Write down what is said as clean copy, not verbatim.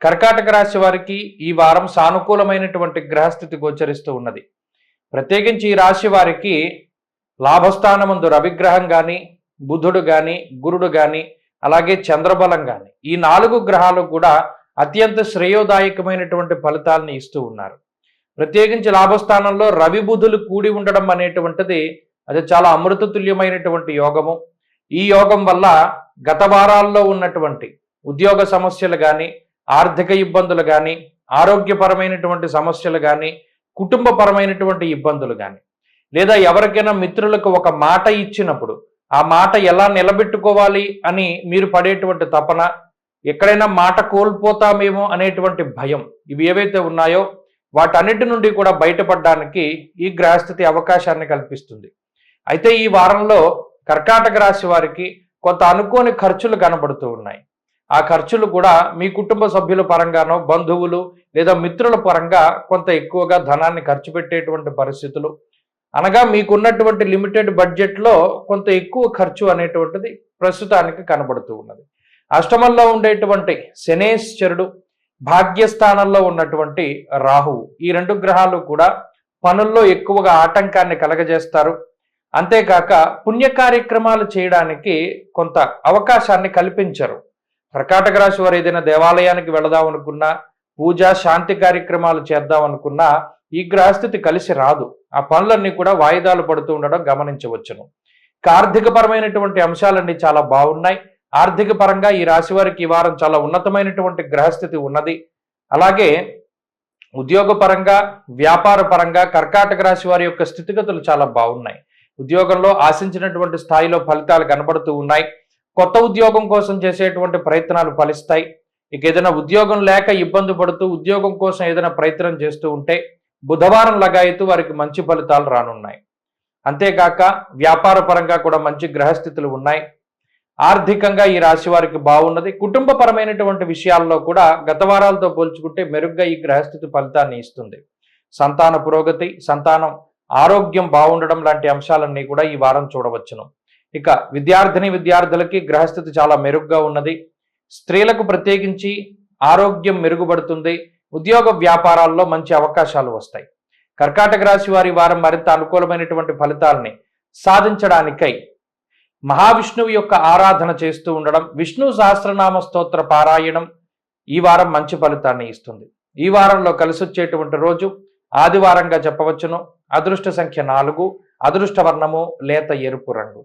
కర్కాటక రాశి వారికి ఈ వారం సానుకూలమైనటువంటి గ్రహస్థితి గోచరిస్తూ ఉన్నది. ప్రత్యేకించి ఈ రాశి వారికి లాభస్థానమందు రవిగ్రహం కానీ, బుధుడు కానీ, గురుడు కానీ, అలాగే చంద్రబలం కానీ, ఈ 4 గ్రహాలు కూడా అత్యంత శ్రేయోదాయకమైనటువంటి ఫలితాలను ఇస్తూ ఉన్నారు. ప్రత్యేకించి లాభస్థానంలో రవి బుధులు కూడి ఉండడం అనేటువంటిది అది చాలా అమృతతుల్యమైనటువంటి యోగము. ఈ యోగం వల్ల గత వారాల్లో ఉన్నటువంటి ఉద్యోగ సమస్యలు కానీ, ఆర్థిక ఇబ్బందులు కానీ, ఆరోగ్యపరమైనటువంటి సమస్యలు కానీ, కుటుంబపరమైనటువంటి ఇబ్బందులు కానీ, లేదా ఎవరికైనా మిత్రులకు ఒక మాట ఇచ్చినప్పుడు ఆ మాట ఎలా నిలబెట్టుకోవాలి అని మీరు పడేటువంటి తపన, ఎక్కడైనా మాట కోల్పోతామేమో అనేటువంటి భయం, ఇవి ఏవైతే ఉన్నాయో వాటన్నిటి నుండి కూడా బయటపడడానికి ఈ గ్రహస్థితి అవకాశాన్ని కల్పిస్తుంది. అయితే ఈ వారంలో కర్కాటక రాశి వారికి కొంత అనుకోని ఖర్చులు కనబడుతూ ఉన్నాయి. ఆ ఖర్చులు కూడా మీ కుటుంబ సభ్యుల పరంగానో, బంధువులు లేదా మిత్రుల పరంగా కొంత ఎక్కువగా ధనాన్ని ఖర్చు పెట్టేటువంటి పరిస్థితులు, అనగా మీకున్నటువంటి లిమిటెడ్ బడ్జెట్లో కొంత ఎక్కువ ఖర్చు అనేటువంటిది ప్రస్తుతానికి కనబడుతూ ఉన్నది. అష్టమంలో ఉండేటువంటి శనేశ్వరుడు, భాగ్యస్థానంలో ఉన్నటువంటి రాహువు, ఈ 2 గ్రహాలు కూడా పనుల్లో ఎక్కువగా ఆటంకాన్ని కలగజేస్తారు. అంతేకాక పుణ్య కార్యక్రమాలు చేయడానికి కొంత అవకాశాన్ని కల్పించరు. కర్కాటక రాశి వారు ఏదైనా దేవాలయానికి వెళదాం అనుకున్నా, పూజ శాంతి కార్యక్రమాలు చేద్దాం అనుకున్నా ఈ గ్రహస్థితి కలిసి రాదు. ఆ పనులన్నీ కూడా వాయిదాలు పడుతూ ఉండడం గమనించవచ్చును. ఆర్థిక పరమైనటువంటి అంశాలన్నీ చాలా బాగున్నాయి. ఆర్థిక పరంగా ఈ రాశి వారికి ఈ వారం చాలా ఉన్నతమైనటువంటి గ్రహస్థితి ఉన్నది. అలాగే ఉద్యోగ పరంగా, వ్యాపార పరంగా కర్కాటక రాశి వారి యొక్క స్థితిగతులు చాలా బాగున్నాయి. ఉద్యోగంలో ఆశించినటువంటి స్థాయిలో ఫలితాలు కనబడుతూ ఉన్నాయి. కొత్త ఉద్యోగం కోసం చేసేటువంటి ప్రయత్నాలు ఫలిస్తాయి. ఇక ఏదైనా ఉద్యోగం లేక ఇబ్బంది పడుతూ ఉద్యోగం కోసం ఏదైనా ప్రయత్నం చేస్తూ ఉంటే బుధవారం లగాయతూ వారికి మంచి ఫలితాలు రానున్నాయి. అంతేకాక వ్యాపార పరంగా కూడా మంచి గ్రహస్థితులు ఉన్నాయి. ఆర్థికంగా ఈ రాశి వారికి బాగున్నది. కుటుంబపరమైనటువంటి విషయాల్లో కూడా గత వారాలతో పోల్చుకుంటే మెరుగ్గా ఈ గ్రహస్థితి ఫలితాన్ని ఇస్తుంది. సంతాన పురోగతి, సంతానం ఆరోగ్యం బాగుండడం లాంటి అంశాలన్నీ కూడా ఈ వారం చూడవచ్చును. ఇక విద్యార్థులకి గ్రహస్థితి చాలా మెరుగ్గా ఉన్నది. స్త్రీలకు ప్రత్యేకించి ఆరోగ్యం మెరుగుపడుతుంది. ఉద్యోగ వ్యాపారాల్లో మంచి అవకాశాలు వస్తాయి. కర్కాటక రాశి వారి వారం మరింత అనుకూలమైనటువంటి ఫలితాలని సాధించడానికై మహావిష్ణువు యొక్క ఆరాధన చేస్తూ ఉండడం, విష్ణు సహస్రనామ స్తోత్ర పారాయణం ఈ వారం మంచి ఫలితాన్ని ఇస్తుంది. ఈ వారంలో కలిసి వచ్చేటువంటి రోజు ఆదివారంగా చెప్పవచ్చును. అదృష్ట సంఖ్య 4, అదృష్ట వర్ణము లేత ఎరుపు రంగు.